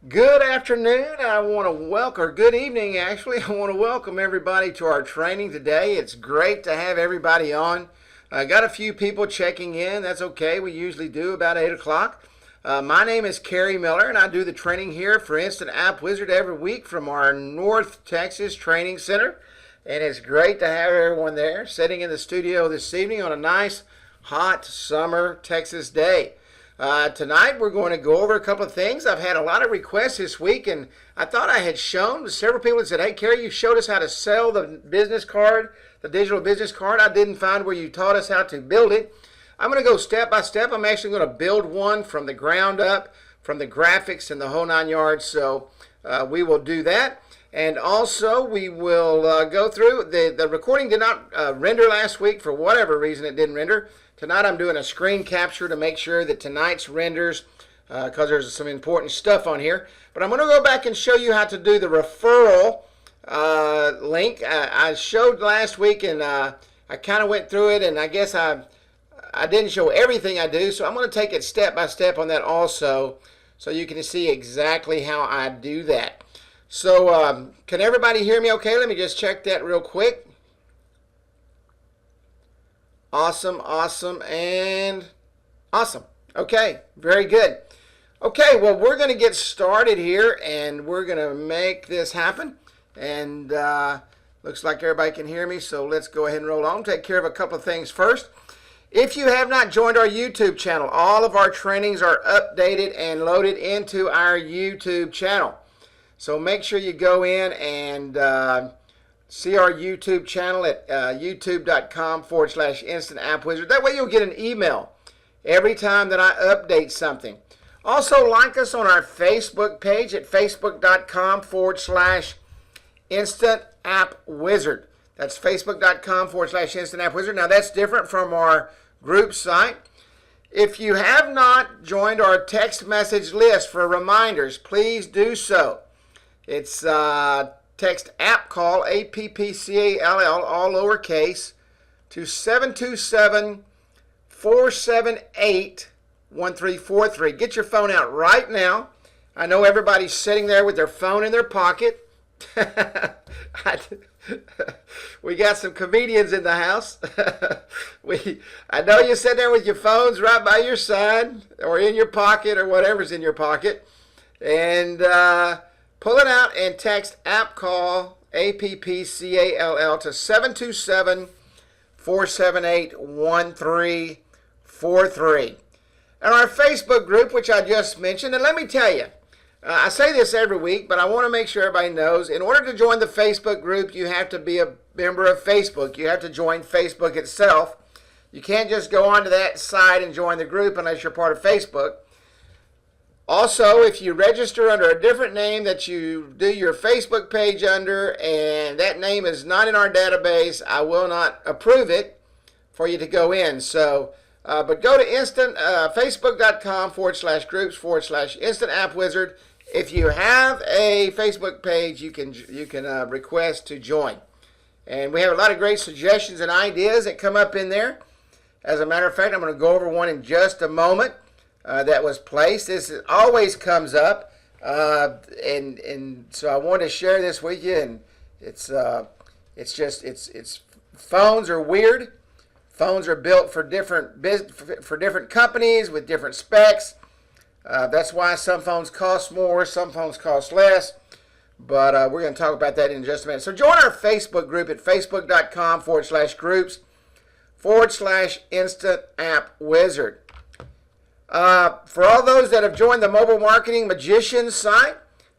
Good afternoon. I want to welcome, or good evening actually. I want to welcome everybody to our training today. It's great to have everybody on. I got a few people checking in. That's okay. We usually do about 8 o'clock. My name is Kerry Miller, and I do the training here for Instant App Wizard every week from our North Texas Training Center. And it's great to have everyone there sitting in the studio this evening on a nice, hot summer Texas day. Tonight we're going to go over a couple of things. I've had a lot of requests this week, and I thought I had shown several people that said, "Hey, Kerry, you showed us how to sell the business card, the digital business card. I didn't find where you taught us how to build it." I'm going to go step by step. I'm actually going to build one from the ground up, from the graphics and the whole 9 yards. So we will do that. And also we will go through, the recording did not render last week for whatever reason it didn't render. Tonight I'm doing a screen capture to make sure that tonight's renders, because there's some important stuff on here. But I'm going to go back and show you how to do the referral link. I showed last week, and I kind of went through it, and I guess I didn't show everything I do. So I'm going to take it step by step on that also, so you can see exactly how I do that. So can everybody hear me okay? Let me just check that real quick. Awesome, awesome, and awesome. Okay, very good. Okay, well, we're going to get started here, and we're going to make this happen. And looks like everybody can hear me, so let's go ahead and roll on. Take care of a couple of things first. If you have not joined our YouTube channel, all of our trainings are updated and loaded into our YouTube channel. So make sure you go in and see our YouTube channel at youtube.com/Instant App Wizard. That way you'll get an email every time that I update something. Also, like us on our Facebook page at facebook.com/Instant App Wizard. That's facebook.com/Instant App Wizard. Now, that's different from our group site. If you have not joined our text message list for reminders, please do so. It's text app call, APPCALL, all lowercase, to 727-478-1343. Get your phone out right now. I know everybody's sitting there with their phone in their pocket. We got some comedians in the house. I know you sit there with your phones right by your side or in your pocket or whatever's in your pocket. And pull it out and text app call, APPCALL, to 727-478-1343. And our Facebook group, which I just mentioned, and let me tell you, I say this every week, but I want to make sure everybody knows, in order to join the Facebook group, you have to be a member of Facebook. You have to join Facebook itself. You can't just go onto that site and join the group unless you're part of Facebook. Also, if you register under a different name that you do your Facebook page under, and that name is not in our database, I will not approve it for you to go in. So, but go to facebook.com/groups/Instant App Wizard. If you have a Facebook page, you can request to join. And we have a lot of great suggestions and ideas that come up in there. As a matter of fact, I'm going to go over one in just a moment. That was placed. This always comes up, and so I want to share this with you. And it's phones are weird. Phones are built for different companies with different specs. That's why some phones cost more, some phones cost less. But we're going to talk about that in just a minute. So join our Facebook group at facebook.com/groups/Instant App Wizard. For all those that have joined the Mobile Marketing Magician site,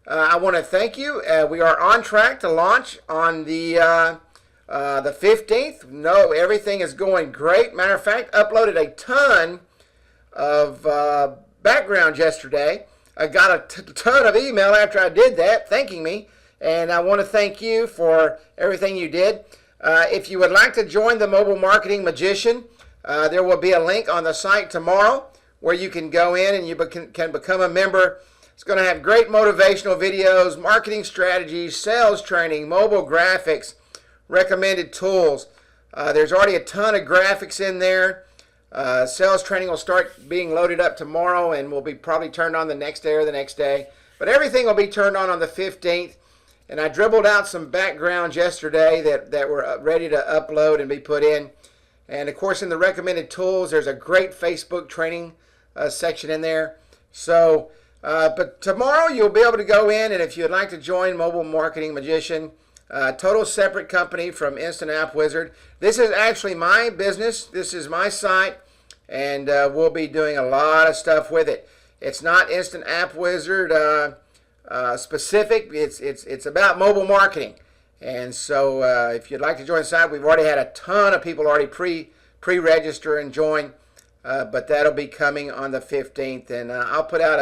I want to thank you. We are on track to launch on the 15th. No, everything is going great. Matter of fact, uploaded a ton of background yesterday. I got a ton of email after I did that thanking me, and I want to thank you for everything you did. If you would like to join the Mobile Marketing Magician, there will be a link on the site tomorrow where you can go in and you can become a member. It's going to have great motivational videos, marketing strategies, sales training, mobile graphics, recommended tools. There's already a ton of graphics in there. Sales training will start being loaded up tomorrow and will be probably turned on the next day or the next day. But everything will be turned on the 15th. And I dribbled out some backgrounds yesterday that were ready to upload and be put in. And of course, in the recommended tools, there's a great Facebook training section in there. So, but tomorrow you'll be able to go in, and if you'd like to join Mobile Marketing Magician, total separate company from Instant App Wizard. This is actually my business. This is my site, and we'll be doing a lot of stuff with it. It's not Instant App Wizard specific. It's about mobile marketing. And so if you'd like to join the site, we've already had a ton of people already pre-register and join, but that'll be coming on the 15th. And I'll put out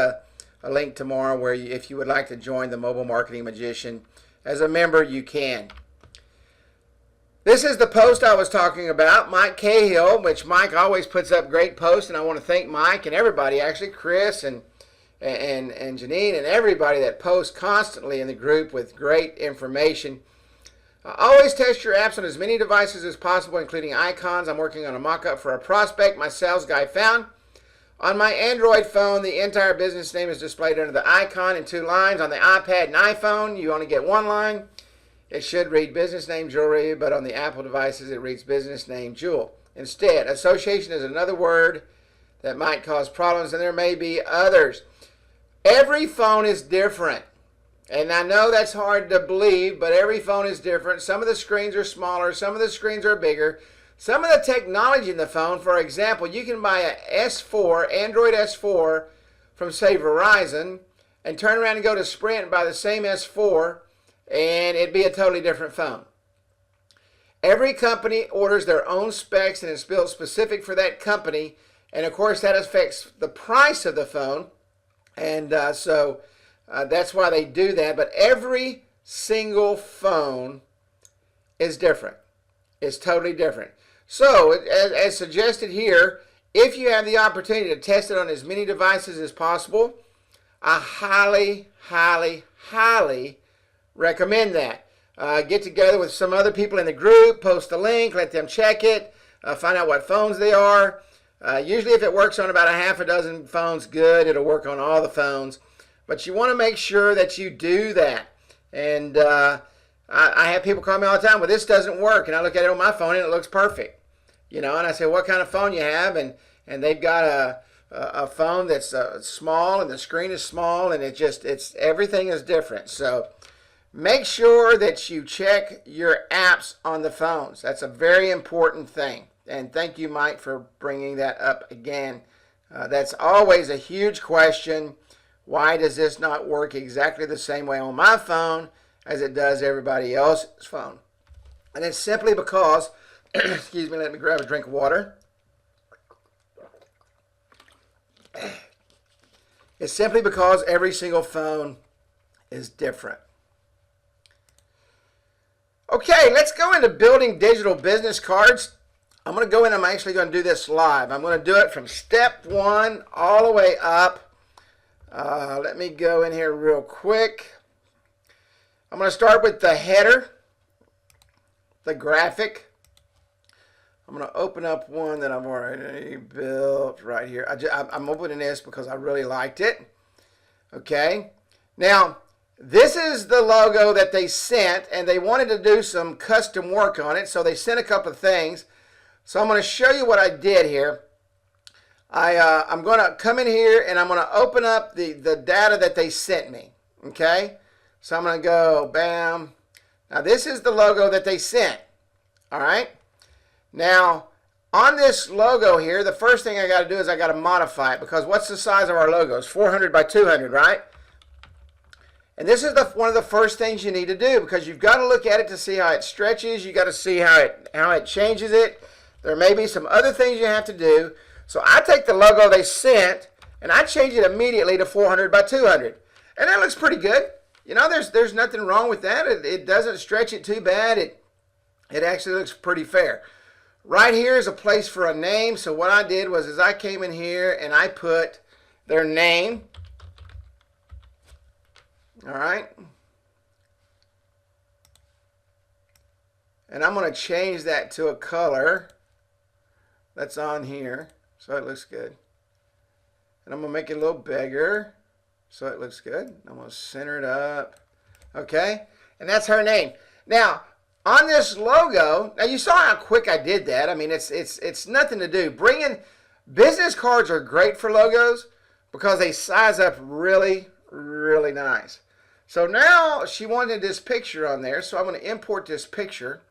a link tomorrow where if you would like to join the Mobile Marketing Magician as a member, you can. This is the post I was talking about, Mike Cahill, which Mike always puts up great posts, and I want to thank Mike and everybody, actually, Chris and Janine and everybody that posts constantly in the group with great information. Always test your apps on as many devices as possible, including icons. I'm working on a mock-up for a prospect my sales guy found. On my Android phone, the entire business name is displayed under the icon in 2 lines. On the iPad and iPhone, you only get 1 line. It should read business name jewelry, but on the Apple devices, it reads business name jewel. Instead, association is another word that might cause problems, and there may be others. Every phone is different. And I know that's hard to believe, but every phone is different. Some of the screens are smaller. Some of the screens are bigger. Some of the technology in the phone, for example, you can buy an S4, Android S4 from, say, Verizon, and turn around and go to Sprint and buy the same S4, and it'd be a totally different phone. Every company orders their own specs, and it's built specific for that company. And, of course, that affects the price of the phone. And so that's why they do that. But every single phone is different. It's totally different. So, as suggested here, if you have the opportunity to test it on as many devices as possible, I highly, highly, highly recommend that. Get together with some other people in the group, post a link, let them check it, find out what phones they are. Usually if it works on about a half a dozen phones, good. It'll work on all the phones. But you want to make sure that you do that. And I have people call me all the time, well, this doesn't work. And I look at it on my phone and it looks perfect. You know, and I say, what kind of phone you have? And they've got a phone that's small, and the screen is small, and everything is different. So make sure that you check your apps on the phones. That's a very important thing. And thank you, Mike, for bringing that up again. That's always a huge question. Why does this not work exactly the same way on my phone as it does everybody else's phone? And it's simply because, excuse me, let me grab a drink of water. It's simply because every single phone is different. Okay, let's go into building digital business cards. I'm going to go in, I'm actually going to do this live. I'm going to do it from step 1 all the way up. Let me go in here real quick. I'm going to start with the header, the graphic. I'm going to open up one that I've already built right here. I'm opening this because I really liked it. Okay. Now, this is the logo that they sent, and they wanted to do some custom work on it, so they sent a couple of things. So I'm going to show you what I did here. I'm going to come in here, and I'm going to open up the data that they sent me. Okay. So I'm going to go, bam. Now, this is the logo that they sent. All right. Now, on this logo here, the first thing I got to do is I got to modify it, because what's the size of our logo? It's 400 by 200, right? And this is one of the first things you need to do, because you've got to look at it to see how it stretches. You got to see how it changes it. There may be some other things you have to do. So I take the logo they sent and I change it immediately to 400 by 200, and that looks pretty good. You know, there's nothing wrong with that. It doesn't stretch it too bad. It actually looks pretty fair. Right here is a place for a name. So what I did was I came in here and I put their name. All right. And I'm going to change that to a color that's on here so it looks good. And I'm going to make it a little bigger. so it looks good. I'm going to center it up. Okay, and that's her name. Now, on this logo, now you saw how quick I did that. I mean, it's nothing to do. Business cards are great for logos because they size up really, really nice. So now she wanted this picture on there, so I'm going to import this picture.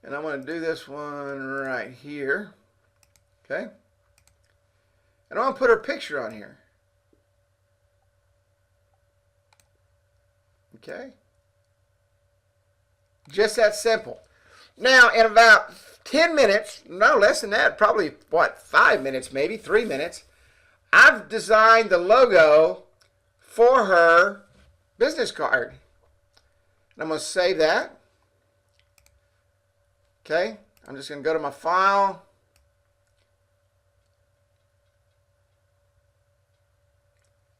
And I'm going to do this one right here. Okay. And I'm going to put her picture on here. Okay. Just that simple. Now, in about 10 minutes, no less than that, probably, 5 minutes, maybe 3 minutes, I've designed the logo for her business card. And I'm going to save that. Okay, I'm just going to go to my file.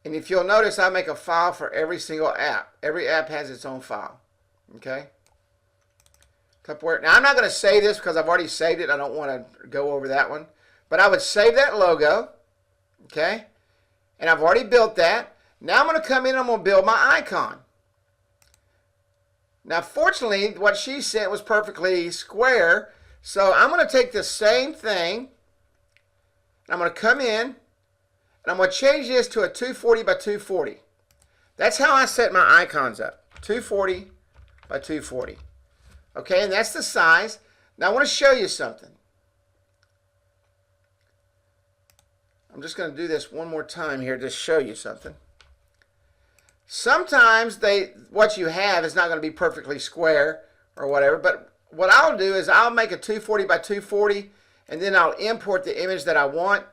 And if you'll notice, I make a file for every single app. Every app has its own file. Okay. Tupperware. Now, I'm not going to save this because I've already saved it. I don't want to go over that one. But I would save that logo. Okay. And I've already built that. Now I'm going to come in and I'm going to build my icon. Now, fortunately, what she sent was perfectly square. So I'm going to take the same thing, and I'm going to come in, and I'm going to change this to a 240 by 240. That's how I set my icons up, 240 by 240. Okay, and that's the size. Now, I want to show you something. I'm just going to do this one more time here to show you something. Sometimes what you have is not going to be perfectly square or whatever, but what I'll do is I'll make a 240 by 240 and then I'll import the image that I want.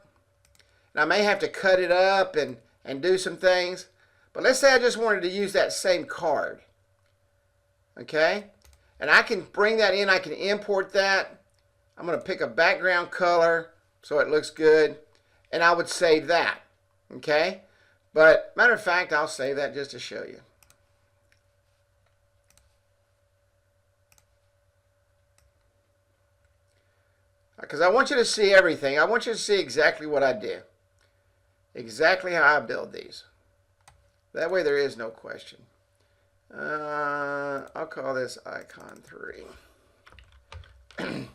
And I may have to cut it up and do some things, but let's say I just wanted to use that same card. Okay, and I can bring that in, I can import that. I'm going to pick a background color so it looks good, and I would save that. Okay. But, matter of fact, I'll save that just to show you. Because I want you to see everything. I want you to see exactly what I do. Exactly how I build these. That way there is no question. I'll call this icon 3.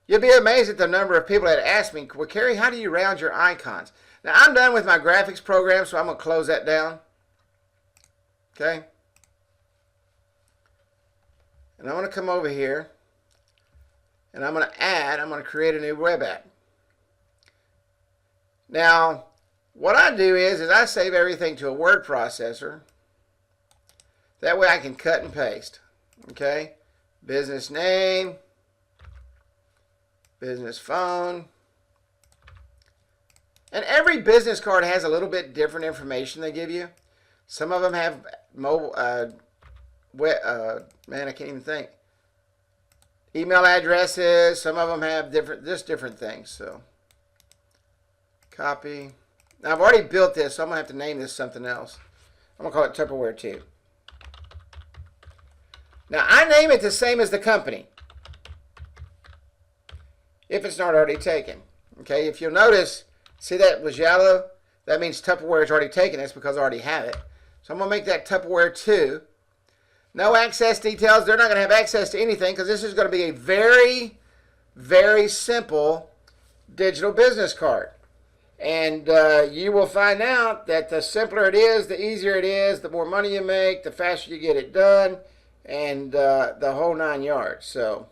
You'll be amazed at the number of people that ask me, well, Kerry, how do you round your icons? Now, I'm done with my graphics program, so I'm going to close that down. Okay? And I'm going to come over here, and I'm going to create a new web app. Now, what I do is I save everything to a word processor. That way I can cut and paste. Okay? Business name, business phone. And every business card has a little bit different information they give you. Some of them have mobile, man, I can't even think. Email addresses. Some of them have different things. So, copy. Now, I've already built this, so I'm going to have to name this something else. I'm going to call it Tupperware 2. Now, I name it the same as the company, if it's not already taken. Okay, if you'll notice, see that was yellow? That means Tupperware is already taken. That's because I already have it. So I'm going to make that Tupperware 2. No access details. They're not going to have access to anything because this is going to be a very, very simple digital business card. And you will find out that the simpler it is, the easier it is, the more money you make, the faster you get it done, and the whole 9 yards. So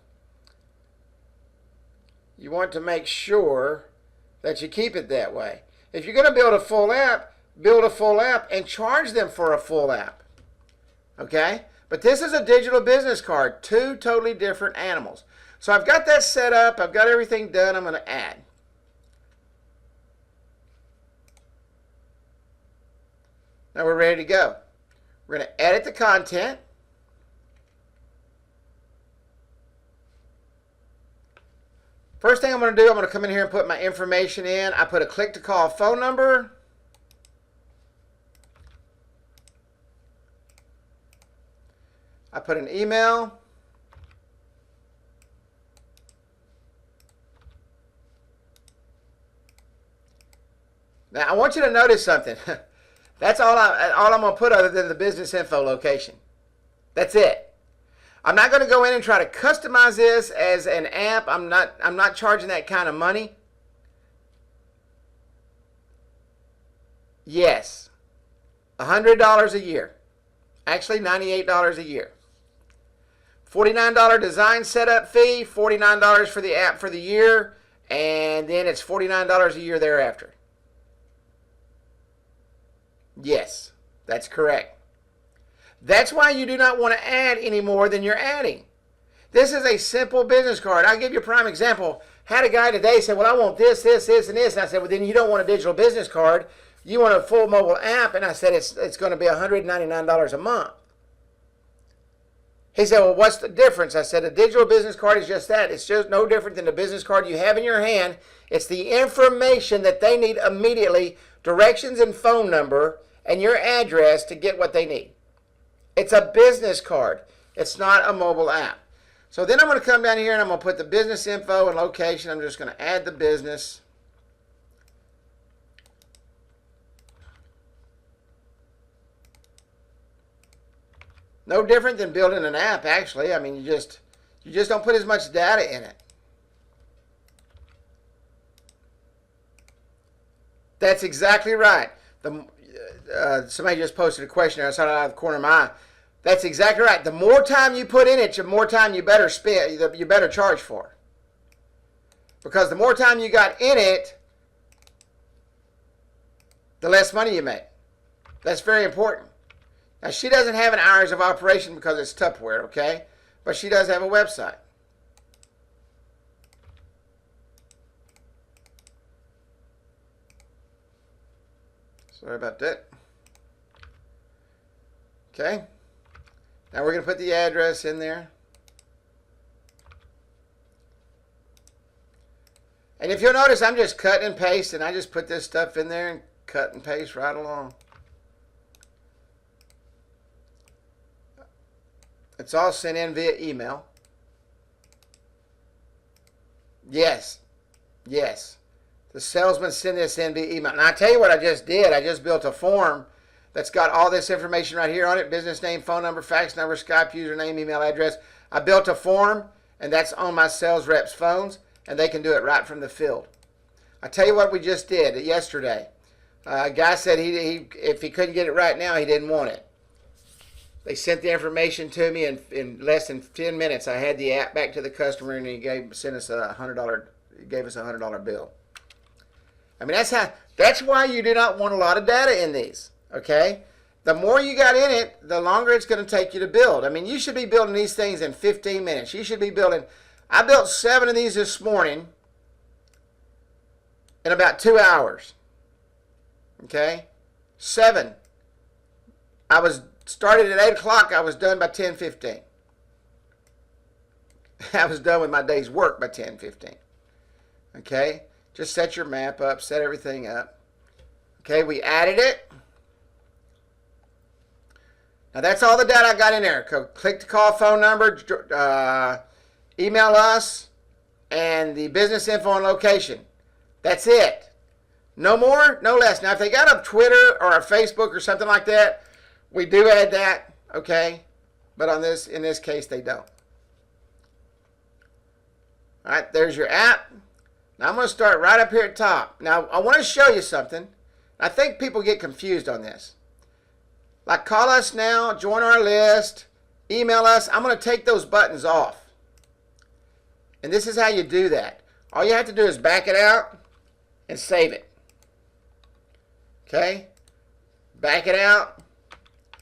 you want to make sure that you keep it that way. If you're going to build a full app and charge them for a full app. Okay? But this is a digital business card, 2 totally different animals. So I've got that set up. I've got everything done. I'm going to add. Now we're ready to go. We're going to edit the content. First thing I'm going to do, I'm going to come in here and put my information in. I put a click to call phone number. I put an email. Now I want you to notice something. That's all I'm going to put other than the business info location. That's it. I'm not going to go in and try to customize this as an app. I'm not charging that kind of money. Yes. $100 a year. Actually, $98 a year. $49 design setup fee, $49 for the app for the year, and then it's $49 a year thereafter. Yes, that's correct. That's why you do not want to add any more than you're adding. This is a simple business card. I'll give you a prime example. Had a guy today say, well, I want this, this, this, and this. And I said, well, then you don't want a digital business card. You want a full mobile app. And I said, it's going to be $199 a month. He said, well, what's the difference? I said, a digital business card is just that. It's just no different than the business card you have in your hand. It's the information that they need immediately, directions and phone number, and your address to get what they need. It's a business card. It's not a mobile app. So then I'm going to come down here and I'm going to put the business info and location. I'm just going to add the business. No different than building an app, actually. I mean, you just don't put as much data in it. That's exactly right. Somebody just posted a question there. I saw it out of the corner of my eye. That's exactly right. The more time you put in it, the more time you better spend, you better charge for. Because the more time you got in it, the less money you make. That's very important. Now, she doesn't have an hours of operation because it's Tupperware, okay? But she does have a website. Sorry about that. Okay. Now we're going to put the address in there. And if you'll notice, I'm just cut and paste, and I just put this stuff in there and cut and paste right along. It's all sent in via email. Yes. Yes. The salesman sent this in via email. And I tell you what I just did. I just built a form that's got all this information right here on it. Business name, phone number, fax number, Skype username, email address. I built a form, and that's on my sales reps' phones, and they can do it right from the field. I tell you what we just did yesterday. A guy said if he couldn't get it right now, he didn't want it. They sent the information to me in less than 10 minutes. I had the app back to the customer, and he sent us $100. He gave us a $100 bill. I mean, that's why you do not want a lot of data in these. Okay, the more you got in it, the longer it's going to take you to build. I mean, you should be building these things in 15 minutes. You should be building. I built 7 of these this morning in about 2 hours. Okay, 7. I was started at 8 o'clock. I was done by 10:15. I was done with my day's work by 10:15. Okay, just set your map up, set everything up. Okay, we added it. Now that's all the data I got in there. Click to call phone number, email us, and the business info and location. That's it. No more, no less. Now if they got a Twitter or a Facebook or something like that, we do add that, okay? But in this case, they don't. All right, there's your app. Now I'm going to start right up here at top. Now I want to show you something. I think people get confused on this. Like call us now, join our list, email us. I'm going to take those buttons off. And this is how you do that. All you have to do is back it out and save it. Okay? Back it out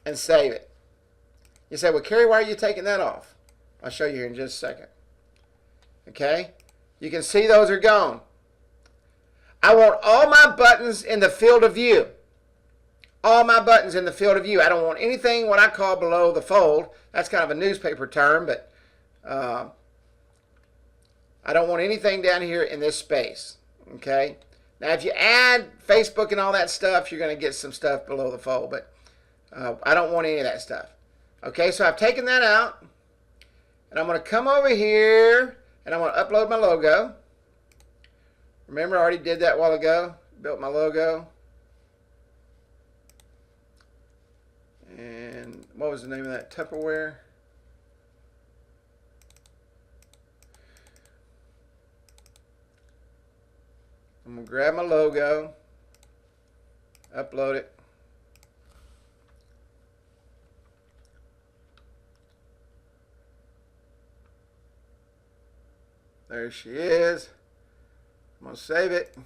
and save it. You say, well, Kerry, why are you taking that off? I'll show you here in just a second. Okay? You can see those are gone. I want all my buttons in the field of view. All my buttons in the field of view. I don't want anything what I call below the fold. That's kind of a newspaper term, but I don't want anything down here in this space. Okay? Now, if you add Facebook and all that stuff, you're going to get some stuff below the fold, but I don't want any of that stuff. Okay, so I've taken that out, and I'm going to come over here, and I'm going to upload my logo. Remember, I already did that a while ago. Built my logo. And what was the name of that Tupperware? I'm going to grab my logo, upload it. There she is. I'm going to save it.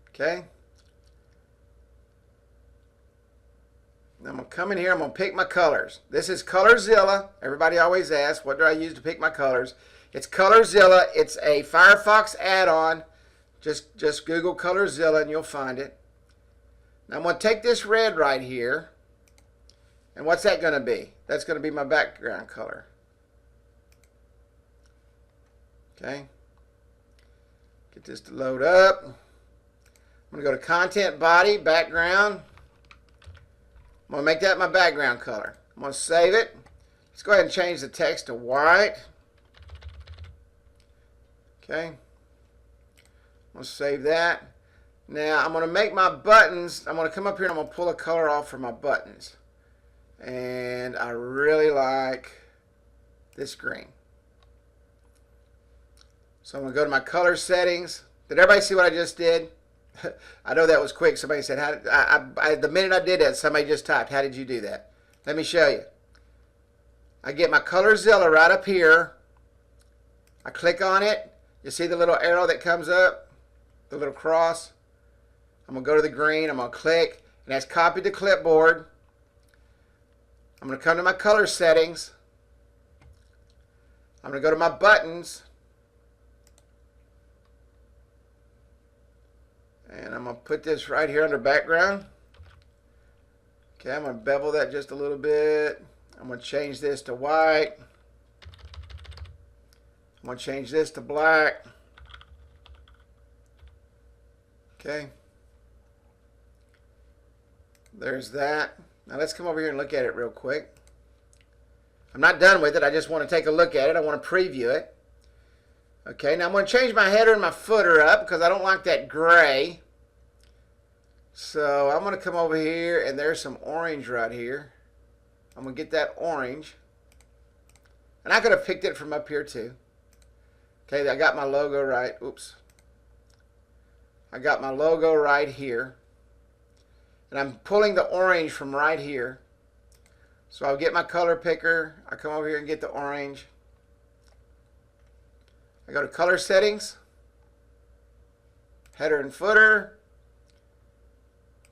Okay. I'm going to come in here. I'm going to pick my colors. This is Colorzilla. Everybody always asks, what do I use to pick my colors? It's Colorzilla. It's a Firefox add-on. Just Google Colorzilla and you'll find it. Now I'm going to take this red right here. And what's that going to be? That's going to be my background color. Okay. Get this to load up. I'm going to go to Content Body, Background. I'm going to make that my background color. I'm going to save it. Let's go ahead and change the text to white. Okay. I'm going to save that. Now I'm going to make my buttons. I'm going to come up here and I'm going to pull a color off for my buttons. And I really like this green. So I'm going to go to my color settings. Did everybody see what I just did? I know that was quick. Somebody said, the minute I did that, somebody just typed, how did you do that? Let me show you. I get my Colorzilla right up here. I click on it. You see the little arrow that comes up? The little cross? I'm going to go to the green. I'm going to click. And that's copied to clipboard. I'm going to come to my color settings. I'm going to go to my buttons. And I'm going to put this right here under background. Okay, I'm going to bevel that just a little bit. I'm going to change this to white. I'm going to change this to black. Okay. There's that. Now let's come over here and look at it real quick. I'm not done with it. I just want to take a look at it. I want to preview it. Okay, now I'm going to change my header and my footer up because I don't like that gray. So I'm going to come over here and there's some orange right here. I'm going to get that orange. And I could have picked it from up here too. Okay, I got my logo right. Oops. I got my logo right here. And I'm pulling the orange from right here. So I'll get my color picker. I come over here and get the orange. I go to color settings, header and footer,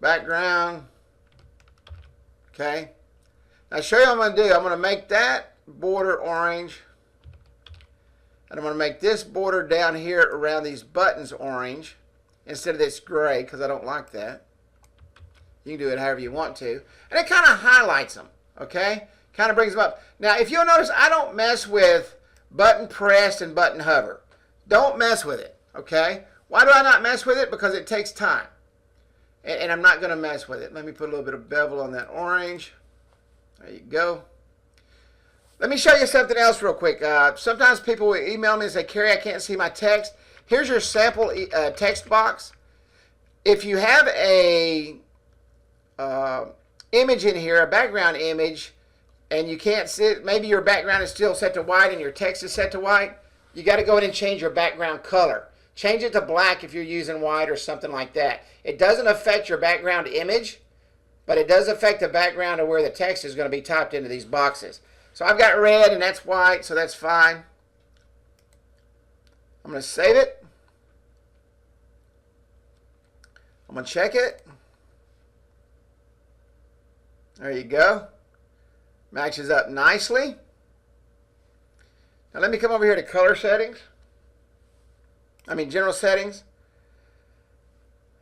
background. Okay. Now I'll show you what I'm going to do. I'm going to make that border orange. And I'm going to make this border down here around these buttons orange instead of this gray because I don't like that. You can do it however you want to. And it kind of highlights them. Okay. Kind of brings them up. Now if you'll notice, I don't mess with button pressed and button hover. Don't mess with it, okay? Why do I not mess with it? Because it takes time. And I'm not going to mess with it. Let me put a little bit of bevel on that orange. There you go. Let me show you something else real quick. Sometimes people will email me and say, Kerry, I can't see my text. Here's your sample text box. If you have a image in here, a background image, and you can't see it, maybe your background is still set to white and your text is set to white, you got to go in and change your background color. Change it to black if you're using white or something like that. It doesn't affect your background image, but it does affect the background of where the text is going to be typed into these boxes. So I've got red and that's white, so that's fine. I'm going to save it. I'm going to check it. There you go. Matches up nicely. Now let me come over here to color settings. General settings.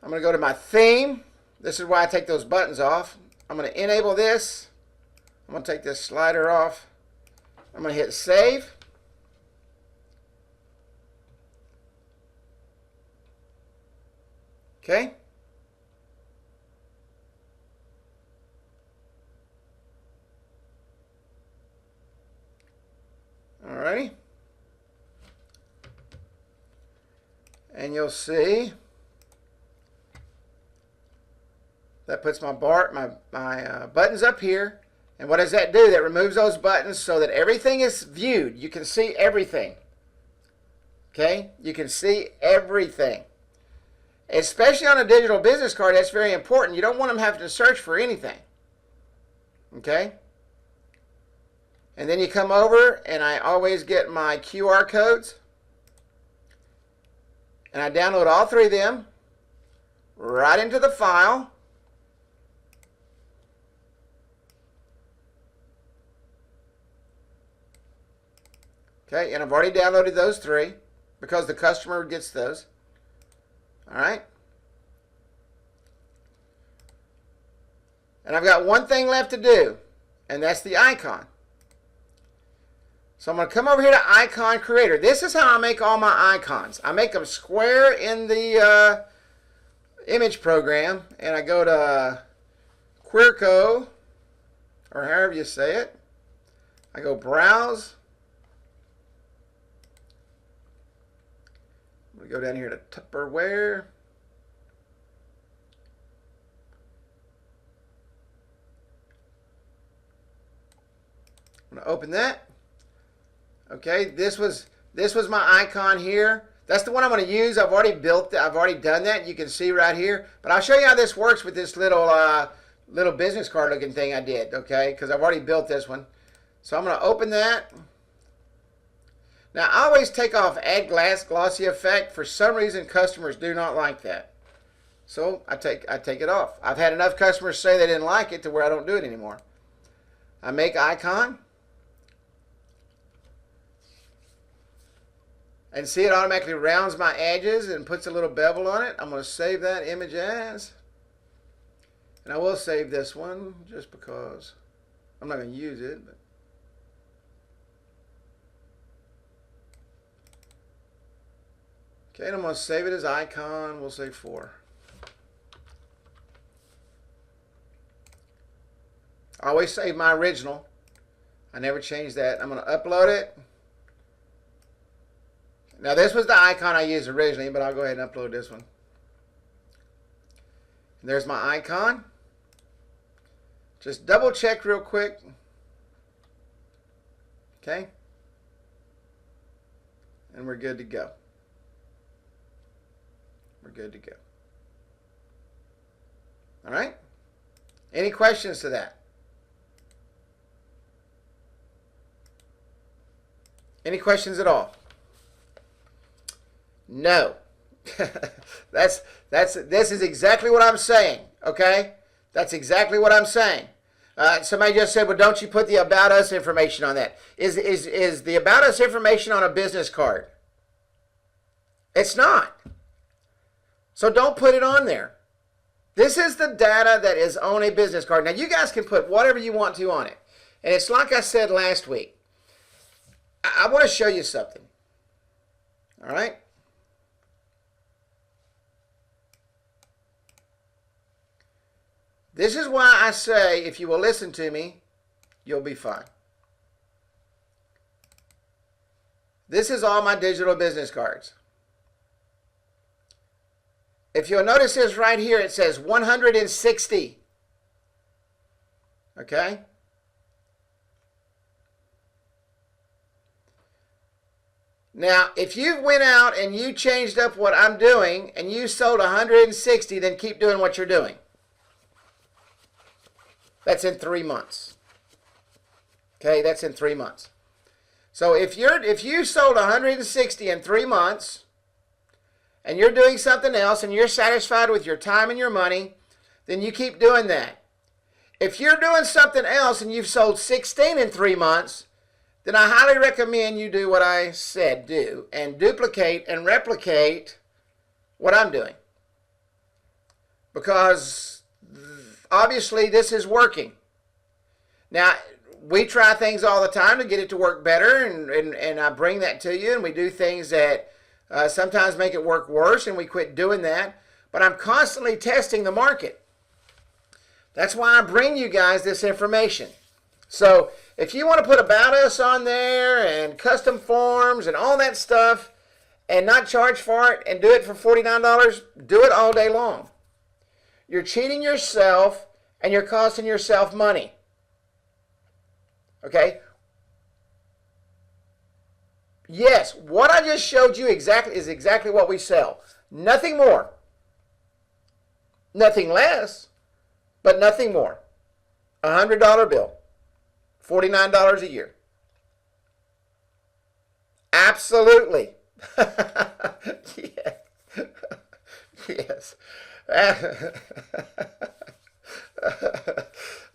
I'm going to go to my theme. This is why I take those buttons off. I'm going to enable this. I'm going to take this slider off. I'm going to hit save. Okay. Alrighty. And you'll see That puts my buttons up here. And what does that do? That removes those buttons so that everything is viewed. You can see everything. Okay? You can see everything. Especially on a digital business card, that's very important. You don't want them having to search for anything. Okay? And then you come over, and I always get my QR codes. And I download all three of them right into the file. Okay, and I've already downloaded those three because the customer gets those. All right. And I've got one thing left to do, and that's the icon. So I'm going to come over here to Icon Creator. This is how I make all my icons. I make them square in the image program, and I go to Quirco, or however you say it. I go Browse. We go down here to Tupperware. I'm going to open that. Okay, this was my icon here. That's the one I'm going to use. I've already built that. I've already done that. You can see right here. But I'll show you how this works with this little business card looking thing I did. Okay, because I've already built this one. So I'm going to open that. Now, I always take off Add Glossy Effect. For some reason, customers do not like that. So I take it off. I've had enough customers say they didn't like it to where I don't do it anymore. I make icon. And see, it automatically rounds my edges and puts a little bevel on it. I'm going to save that image as. And I will save this one just because I'm not going to use it. But okay, and I'm going to save it as icon. We'll say 4. I always save my original. I never change that. I'm going to upload it. Now, this was the icon I used originally, but I'll go ahead and upload this one. And there's my icon. Just double check real quick. Okay. And we're good to go. We're good to go. All right? Any questions to that? Any questions at all? No. This is exactly what I'm saying, okay? That's exactly what I'm saying. Somebody just said, well, don't you put the About Us information on that? Is the About Us information on a business card? It's not. So don't put it on there. This is the data that is on a business card. Now, you guys can put whatever you want to on it. And it's like I said last week. I want to show you something. All right? This is why I say, if you will listen to me, you'll be fine. This is all my digital business cards. If you'll notice this right here, it says 160. Okay? Now, if you went out and you changed up what I'm doing and you sold 160, then keep doing what you're doing. That's in 3 months. Okay, that's in 3 months. So if you sold 160 in 3 months, and you're doing something else, and you're satisfied with your time and your money, then you keep doing that. If you're doing something else and you've sold 16 in 3 months, then I highly recommend you do what I said do, and duplicate and replicate what I'm doing. Because obviously this is working. Now, we try things all the time to get it to work better, and I bring that to you, and we do things that sometimes make it work worse, and we quit doing that. But I'm constantly testing the market. That's why I bring you guys this information. So if you want to put About Us on there and custom forms and all that stuff and not charge for it and do it for $49, do it all day long. You're cheating yourself and you're costing yourself money. Okay? Yes, what I just showed you is exactly what we sell. Nothing more. Nothing less, but nothing more. $100 bill. $49 a year. Absolutely. Yes. Yes.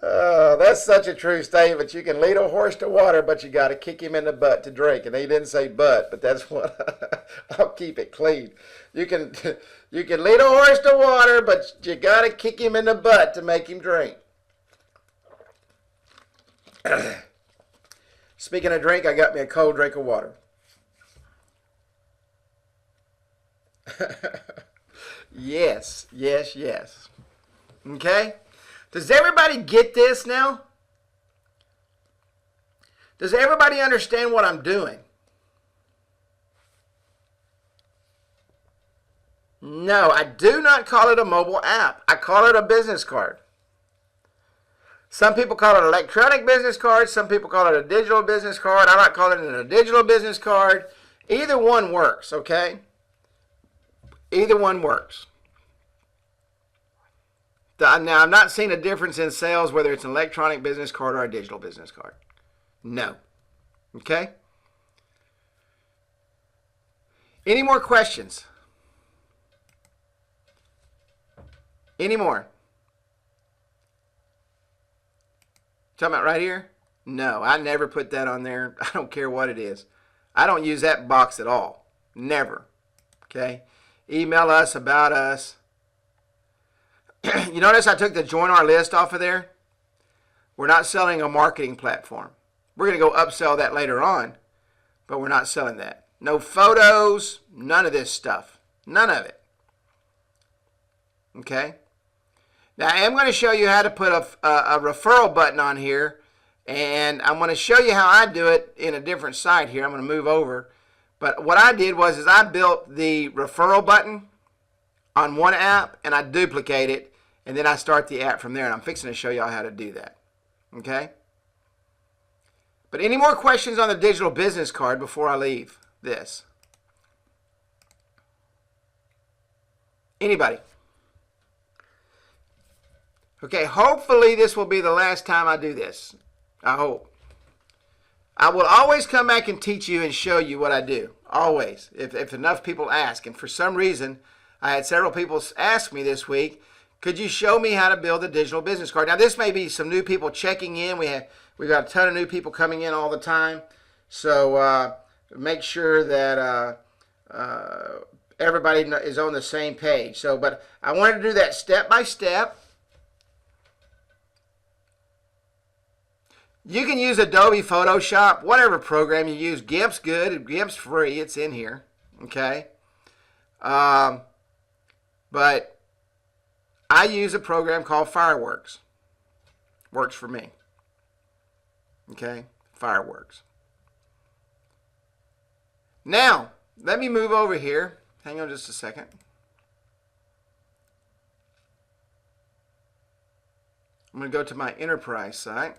That's such a true statement. You can lead a horse to water, but you got to kick him in the butt to drink. And he didn't say butt, but that's what I'll keep it clean. You can lead a horse to water, but you got to kick him in the butt to make him drink. Speaking of drink, I got me a cold drink of water. Yes, yes, yes. Okay? Does everybody get this now? Does everybody understand what I'm doing? No, I do not call it a mobile app. I call it a business card. Some people call it an electronic business card. Some people call it a digital business card. I like calling it a digital business card. Either one works, okay? Either one works. Now, I'm not seeing a difference in sales whether it's an electronic business card or a digital business card. No. Okay? Any more questions? Any more? Talking about right here? No, I never put that on there. I don't care what it is. I don't use that box at all. Never. Okay? Email us, about us. You notice I took the join our list off of there? We're not selling a marketing platform. We're going to go upsell that later on, but we're not selling that. No photos, none of this stuff. None of it. Okay? Now, I am going to show you how to put a referral button on here, and I'm going to show you how I do it in a different site here. I'm going to move over. But what I did was I built the referral button on one app, and I duplicate it, and then I start the app from there, and I'm fixing to show y'all how to do that. Okay? But any more questions on the digital business card before I leave this? Anybody? Okay, hopefully this will be the last time I do this. I hope. I will always come back and teach you and show you what I do. Always. If enough people ask. And for some reason, I had several people ask me this week, could you show me how to build a digital business card? Now, this may be some new people checking in. We've got a ton of new people coming in all the time. So make sure that everybody is on the same page. But I wanted to do that step by step. You can use Adobe Photoshop, whatever program you use. GIMP's good. GIMP's free. It's in here. Okay. But I use a program called Fireworks. Works for me. Okay. Fireworks. Now, let me move over here. Hang on just a second. I'm going to go to my enterprise site.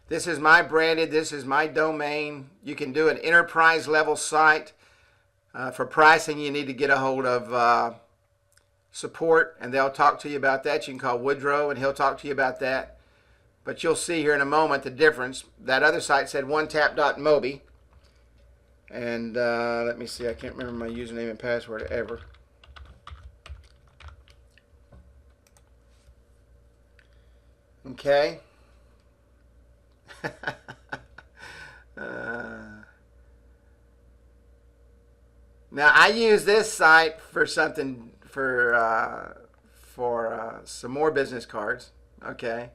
This is my branded, this is my domain. You can do an enterprise level site. For pricing, you need to get a hold of support, and they'll talk to you about that. You can call Woodrow, and he'll talk to you about that. But you'll see here in a moment the difference. That other site said onetap.mobi. And let me see, I can't remember my username and password ever. Okay. Now I use this site for something for some more business cards. Okay.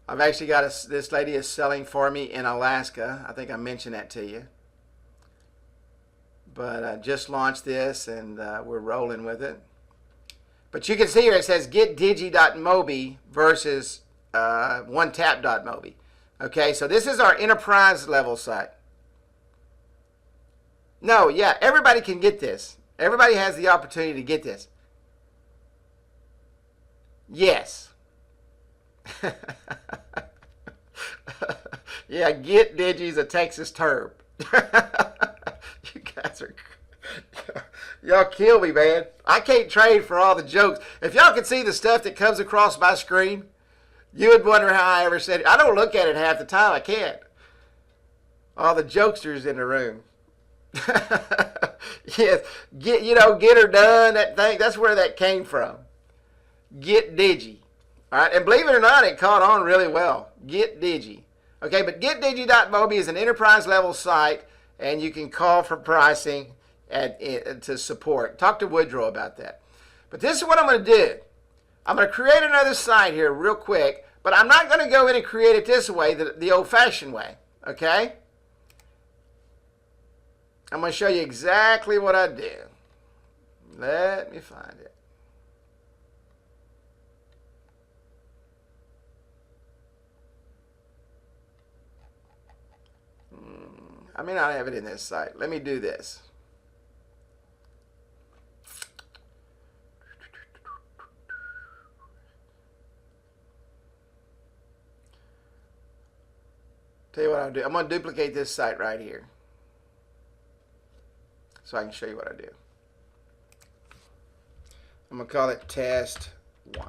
I've actually got this lady is selling for me in Alaska. I think I mentioned that to you. But I just launched this, and we're rolling with it. But you can see here it says getdigi.mobi versus onetap.mobi. Okay, so this is our enterprise level site. No, yeah, everybody can get this. Everybody has the opportunity to get this. Yes. Yeah, get digi's a Texas term. You guys are, y'all kill me, man. I can't trade for all the jokes. If y'all could see the stuff that comes across my screen, you would wonder how I ever said it. I don't look at it half the time. I can't. All the jokesters in the room. Yes, get her done. That thing. That's where that came from. Get digi. All right, and believe it or not, it caught on really well. Get digi. Okay, but getdigi.mobi is an enterprise level site, and you can call for pricing to support. Talk to Woodrow about that. But this is what I'm going to do. I'm going to create another site here real quick, but I'm not going to go in and create it this way, the old-fashioned way. Okay? I'm going to show you exactly what I do. Let me find it. I may not have it in this site. Let me do this. Tell you what I'll do. I'm going to duplicate this site right here so I can show you what I do. I'm going to call it test 1,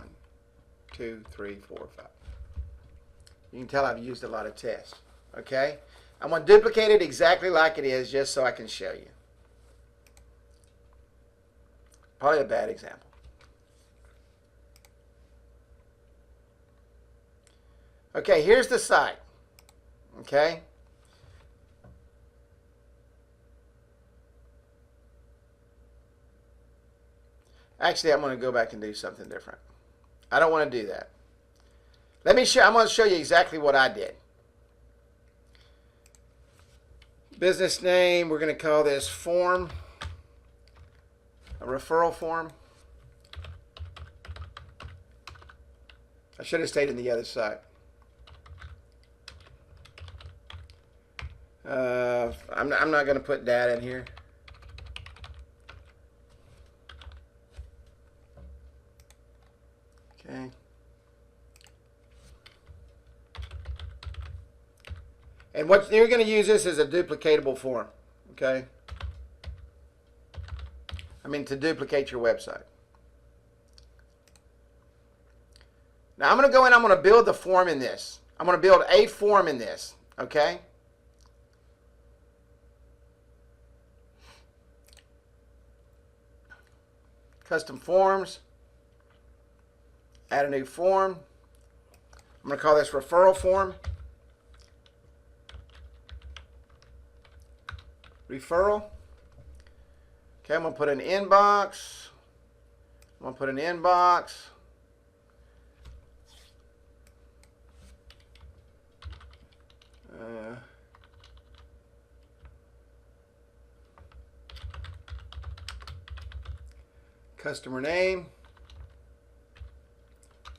2, 3, 4, 5. You can tell I've used a lot of tests. Okay? I'm going to duplicate it exactly like it is just so I can show you. Probably a bad example. Okay, here's the site. Okay? Actually, I'm going to go back and do something different. I don't want to do that. I'm going to show you exactly what I did. Business name, we're going to call this form, a referral form. I should have stayed in the other side. I'm not going to put data in here. Okay. And what you're going to use this as a duplicatable form, okay? I mean, to duplicate your website. Now, I'm going to go in, I'm going to build the form in this. I'm going to build a form in this, okay? Custom forms. Add a new form. I'm going to call this referral form. Referral. Okay, I'm going to put an inbox. I'm going to put an inbox. Customer name.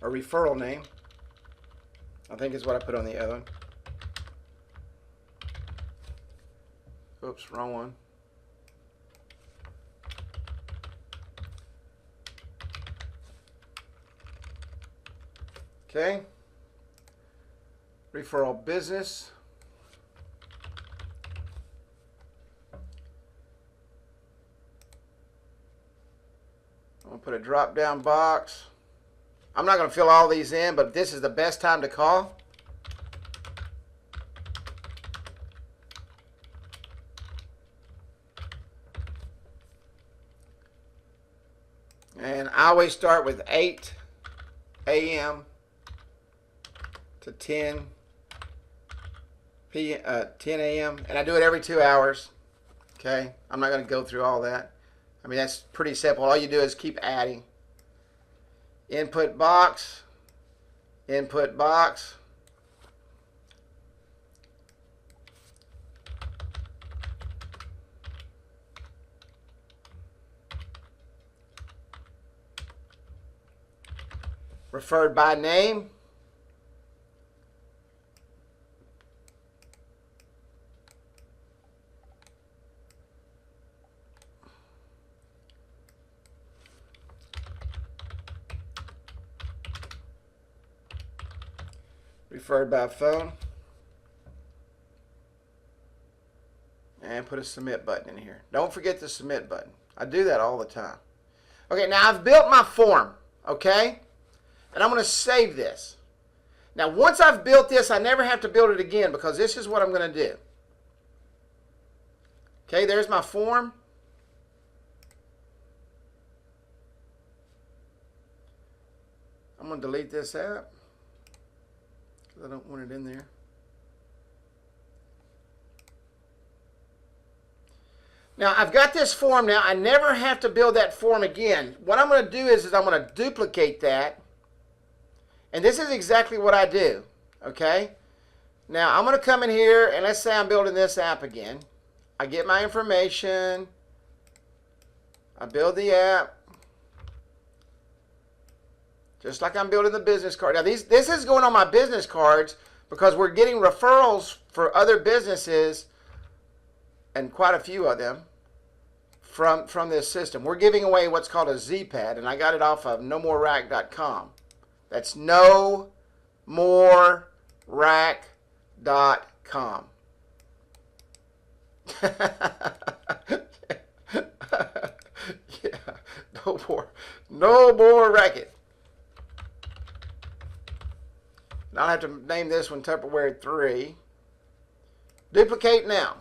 Or referral name. I think is what I put on the other one. Oops, wrong one. Okay. Referral business. I'm going to put a drop down box. I'm not going to fill all these in, but this is the best time to call. And I always start with 8 a.m. to 10 a.m. and I do it every 2 hours. Okay, I'm not going to go through all that. I mean, that's pretty simple. All you do is keep adding. Input box, input box. Referred by name. Referred by phone. And put a submit button in here. Don't forget the submit button. I do that all the time. Okay, now I've built my form, okay? And I'm going to save this. Now, once I've built this, I never have to build it again because this is what I'm going to do. Okay, there's my form. I'm going to delete this app because I don't want it in there. Now, I've got this form now. I never have to build that form again. What I'm going to do is I'm going to duplicate that. And this is exactly what I do. Okay? Now, I'm going to come in here, and let's say I'm building this app again. I get my information. I build the app. Just like I'm building the business card. Now, this is going on my business cards because we're getting referrals for other businesses, and quite a few of them, from this system. We're giving away what's called a Z-Pad, and I got it off of nomorerack.com. That's nomorerack.com. Yeah, no more racket. Now I have to name this one Tupperware 3. Duplicate now.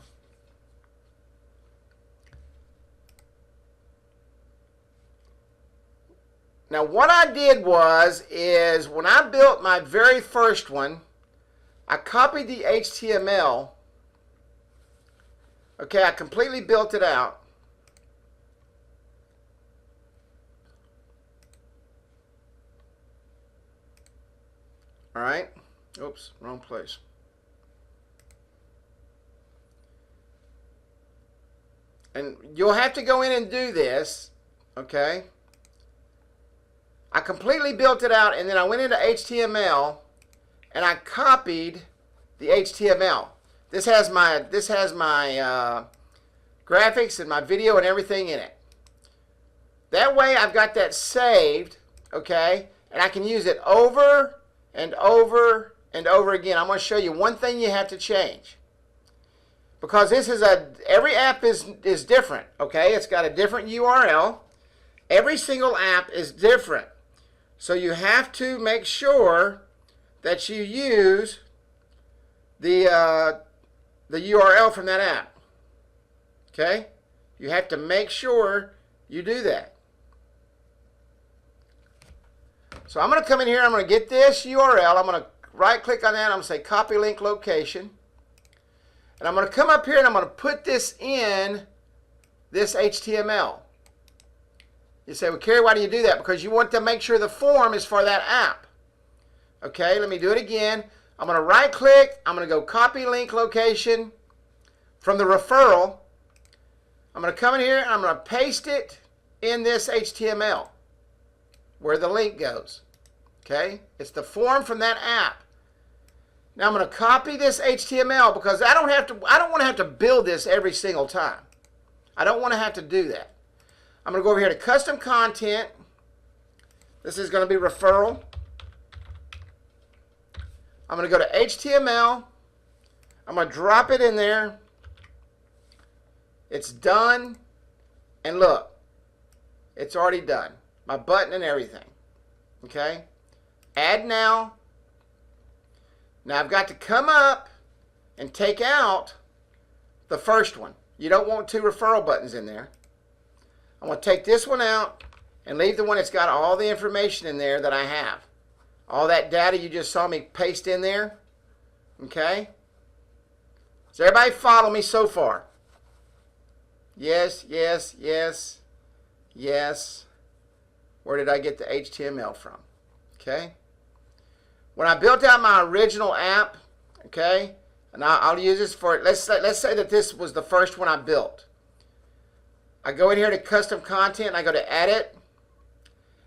Now what I did is when I built my very first one, I copied the HTML. Okay, I completely built it out. All right. Oops, wrong place. And you'll have to go in and do this, okay? I completely built it out, and then I went into HTML, and I copied the HTML. This has my graphics and my video and everything in it. That way, I've got that saved, okay? And I can use it over and over and over again. I'm going to show you one thing you have to change. Because this is every app is different, okay? It's got a different URL. Every single app is different. So you have to make sure that you use the URL from that app. Okay? You have to make sure you do that. So I'm going to come in here, I'm going to get this URL, I'm going to right click on that, I'm going to say copy link location. And I'm going to come up here and I'm going to put this in this HTML. You say, well, Kerry, why do you do that? Because you want to make sure the form is for that app. Okay, let me do it again. I'm going to right click, I'm going to go copy link location from the referral. I'm going to come in here and I'm going to paste it in this HTML where the link goes. Okay, it's the form from that app. Now I'm going to copy this HTML because I don't want to have to build this every single time. I don't want to have to do that. I'm going to go over here to custom content. This is going to be referral. I'm going to go to HTML. I'm going to drop it in there. It's done. And look, it's already done. My button and everything. Okay? Add now. Now I've got to come up and take out the first one. You don't want two referral buttons in there. I'm going to take this one out and leave the one that's got all the information in there that I have. All that data you just saw me paste in there. Okay? Does everybody follow me so far? Yes, yes, yes, yes. Where did I get the HTML from? Okay? When I built out my original app, okay, and I'll use this for, let's say that this was the first one I built. I go in here to custom content, and I go to edit,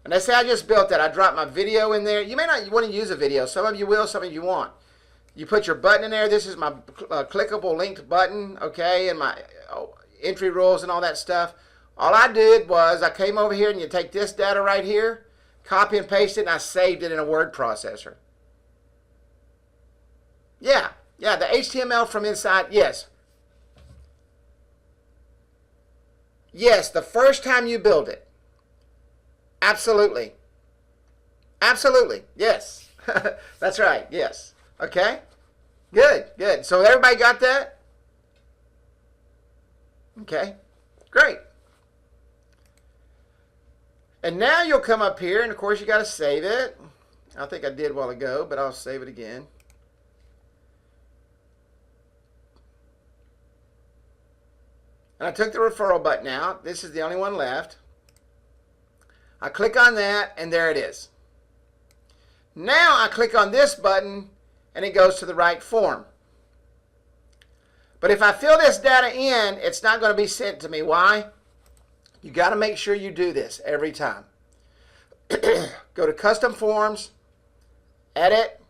and let's say I just built that. I dropped my video in there. You may not want to use a video. Some of you will, some of you won't. You put your button in there. This is my clickable linked button, okay, and my entry rules and all that stuff. All I did was I came over here, and you take this data right here, copy and paste it, and I saved it in a word processor. Yeah, yeah, the HTML from inside, yes. Yes, the first time you build it. Absolutely. Absolutely. Yes. That's right. Yes. Okay. Good. Good. So everybody got that? Okay. Great. And now you'll come up here, and of course you got to save it. I think I did a while ago, but I'll save it again. And I took the referral button out. This is the only one left. I click on that, and there it is. Now I click on this button, and it goes to the right form. But if I fill this data in, it's not going to be sent to me. Why? You got to make sure you do this every time. Go to Custom Forms, Edit,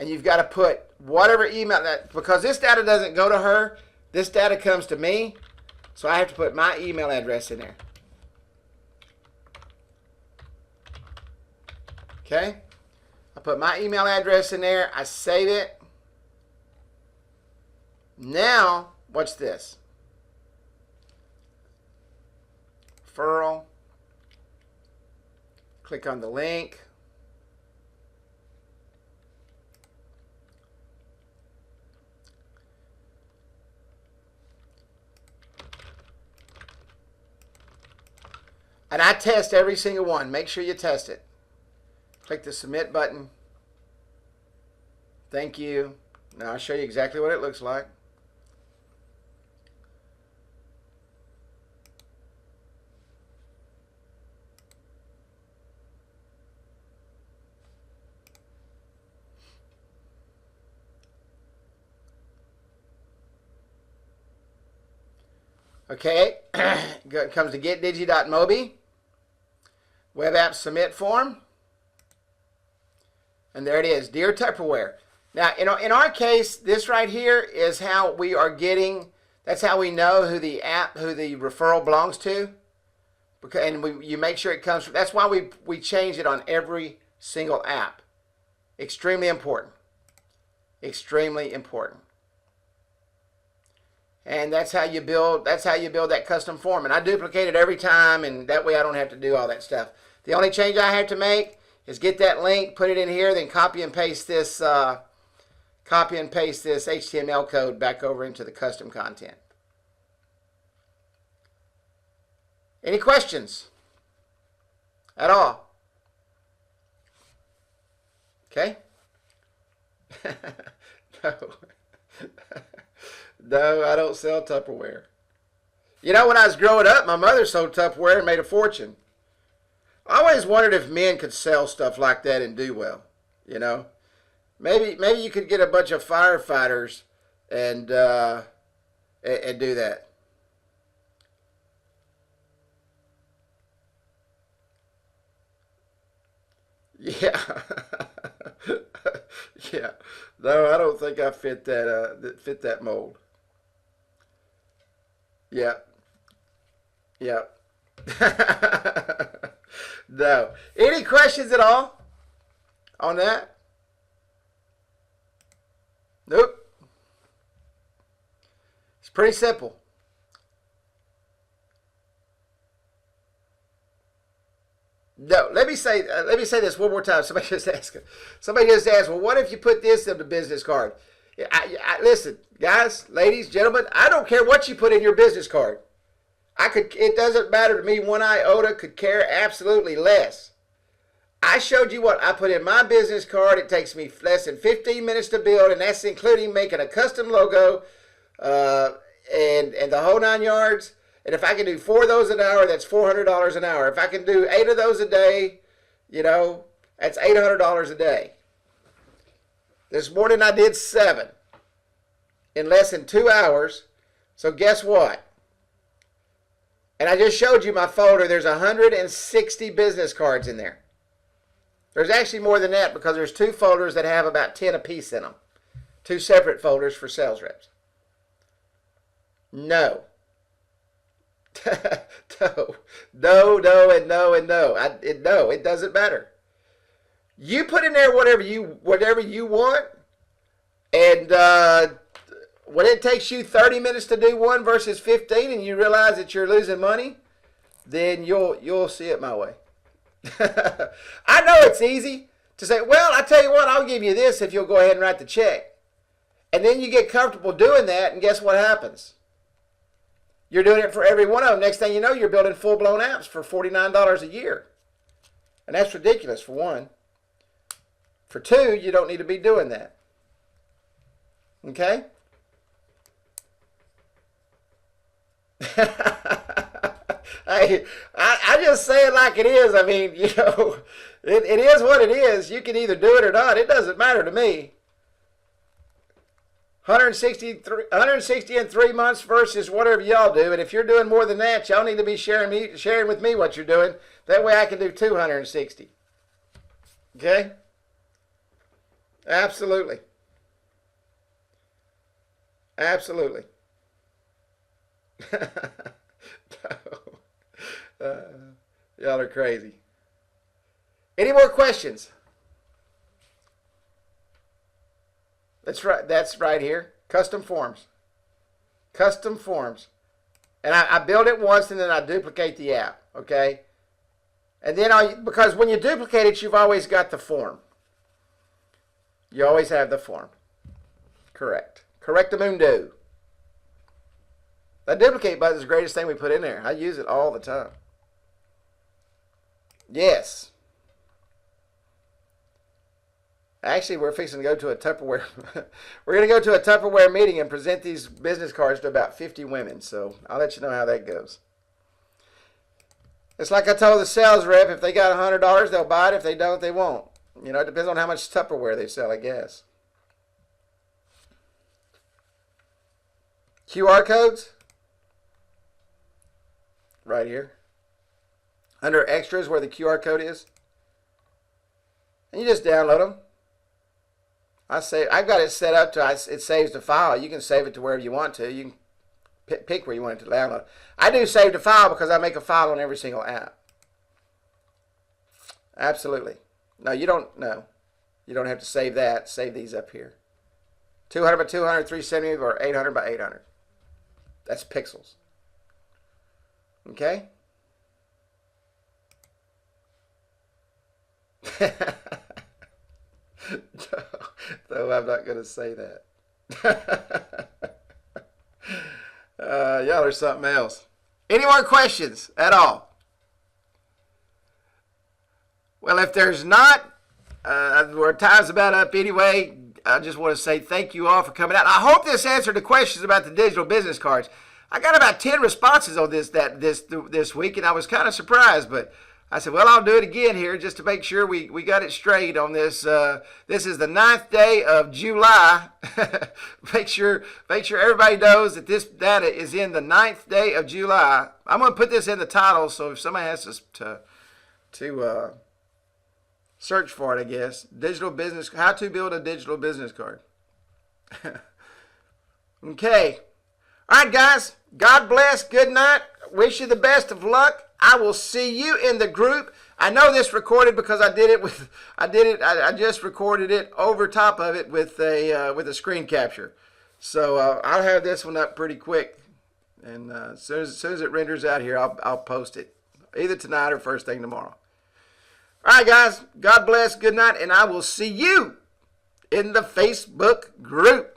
and you've got to put whatever email that, because this data doesn't go to her, this data comes to me, so I have to put my email address in there. Okay? I put my email address in there, I save it. Now, what's this? Referral. Click on the link. And I test every single one. Make sure you test it. Click the submit button. Thank you. Now I'll show you exactly what it looks like. Okay, it comes to getdigi.mobi, web app submit form, and there it is, Dear Tupperware. Now, in our case, this right here is how we are getting, that's how we know who the referral belongs to, and you make sure it comes from, that's why we change it on every single app. Extremely important. Extremely important. And that's how you build that custom form. And I duplicate it every time, and that way I don't have to do all that stuff. The only change I have to make is get that link, put it in here, then copy and paste this HTML code back over into the custom content. Any questions at all? Okay? No. No, I don't sell Tupperware. You know, when I was growing up, my mother sold Tupperware and made a fortune. I always wondered if men could sell stuff like that and do well. You know, maybe you could get a bunch of firefighters and do that. Yeah. Yeah. No, I don't think I fit that mold. Yeah. Yeah. No. Any questions at all on that? Nope. It's pretty simple. No, let me say this one more time. Somebody just asked, well, what if you put this in the business card? Listen, guys, ladies, gentlemen, I don't care what you put in your business card. It doesn't matter to me one iota, could care absolutely less. I showed you what I put in my business card. It takes me less than 15 minutes to build, and that's including making a custom logo and the whole 9 yards. And if I can do 4 of those an hour, that's $400 an hour. If I can do 8 of those a day, that's $800 a day. This morning I did 7 in less than 2 hours. So guess what? And I just showed you my folder. There's 160 business cards in there. There's actually more than that because there's 2 folders that have about 10 apiece in them. 2 separate folders for sales reps. No. No, and no, and no. No, it doesn't matter. You put in there whatever you want, and when it takes you 30 minutes to do one versus 15, and you realize that you're losing money, then you'll see it my way. I know it's easy to say, well, I tell you what, I'll give you this if you'll go ahead and write the check. And then you get comfortable doing that, and guess what happens? You're doing it for every one of them. Next thing you know, you're building full-blown apps for $49 a year. And that's ridiculous, for one. For two, you don't need to be doing that. Okay? Hey, I just say it like it is. I mean, you know, it is what it is. You can either do it or not. It doesn't matter to me. 160 in 3 months versus whatever y'all do. And if you're doing more than that, y'all need to be sharing with me what you're doing. That way I can do 260. Okay? Absolutely. Absolutely. Y'all are crazy. Any more questions? That's right. That's right here. Custom forms. Custom forms. And I build it once and then I duplicate the app. Okay? And then because when you duplicate it, you've always got the form. You always have the form. Correct. Correctamundo. That duplicate button is the greatest thing we put in there. I use it all the time. Yes. Actually, we're fixing to go to a Tupperware. We're going to go to a Tupperware meeting and present these business cards to about 50 women. So I'll let you know how that goes. It's like I told the sales rep, if they got $100, they'll buy it. If they don't, they won't. You know, it depends on how much Tupperware they sell, I guess. QR codes. Right here. Under extras where the QR code is. And you just download them. I've got it set up to it saves the file. You can save it to wherever you want to. You can pick where you want it to download. I do save the file because I make a file on every single app. Absolutely. No, you don't. No, you don't have to save that. Save these up here. 200 by 200, 370 or 800 by 800. That's pixels. Okay. No, I'm not going to say that. Y'all are something else. Any more questions at all? Well, if there's not, our time's about up anyway. I just want to say thank you all for coming out. I hope this answered the questions about the digital business cards. I got about 10 responses on this week, and I was kind of surprised, but I said, well, I'll do it again here just to make sure we got it straight on this. This is the 9th day of July. make sure everybody knows that this data is in the 9th day of July. I'm going to put this in the title, so if somebody has to search for it, I guess. Digital business, how to build a digital business card. Okay. All right, guys. God bless. Good night. Wish you the best of luck. I will see you in the group. I know this recorded because I just recorded it over top of it with a screen capture. So I'll have this one up pretty quick, and as soon as it renders out here, I'll post it either tonight or first thing tomorrow. All right, guys. God bless. Good night, and I will see you in the Facebook group.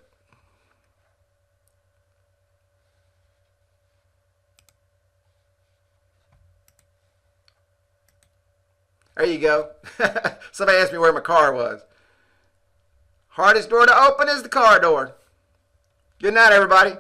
There you go. Somebody asked me where my car was. Hardest door to open is the car door. Good night, everybody.